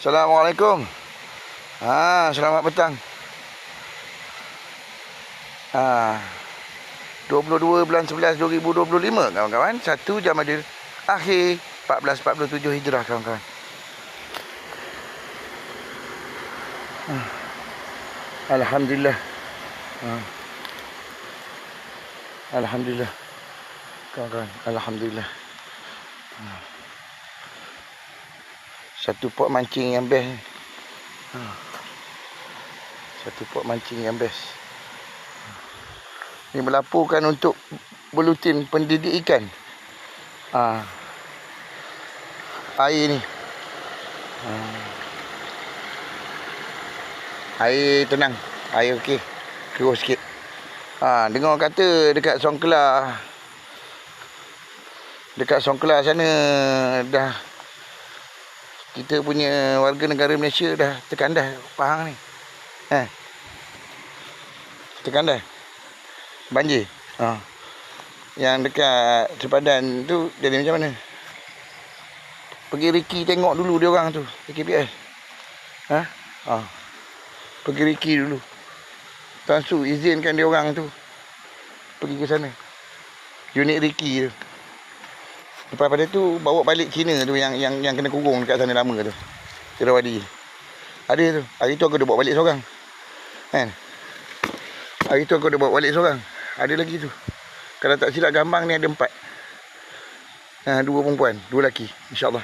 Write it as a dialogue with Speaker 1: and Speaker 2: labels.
Speaker 1: Assalamualaikum. Selamat petang. 22 bulan 11 2025 kawan-kawan. 1 Jamadil Akhir 1447 Hijrah kawan-kawan. Alhamdulillah. Alhamdulillah. Kawan-kawan, alhamdulillah. Satu pot mancing yang best. Satu pot mancing yang best. Ini melaporkan untuk buletin pendidik ikan. Air ni. Air tenang. Air okey. Keruh sikit. Dengar kata dekat Songkla. Dekat Songkla sana dah kita punya warga negara Malaysia dah tekan dah Pahang ni. Tekan dah. Banjir. Yang dekat sepadan tu jadi macam mana? Pergi Riki tengok dulu dia orang tu, KPS. Pergi Riki dulu. Tan Su izinkan dia orang tu pergi ke sana. Unit Riki tu. Lepas pada tu bawa balik Cina tu yang kena kurung dekat sana lama tu. Tirawadi. Ada tu. Hari tu aku dah bawa balik seorang. Kan? Hari tu aku dah bawa balik seorang. Ada lagi tu. Kalau tak silap gambar ni ada 4. 2 perempuan, 2 lelaki. InsyaAllah.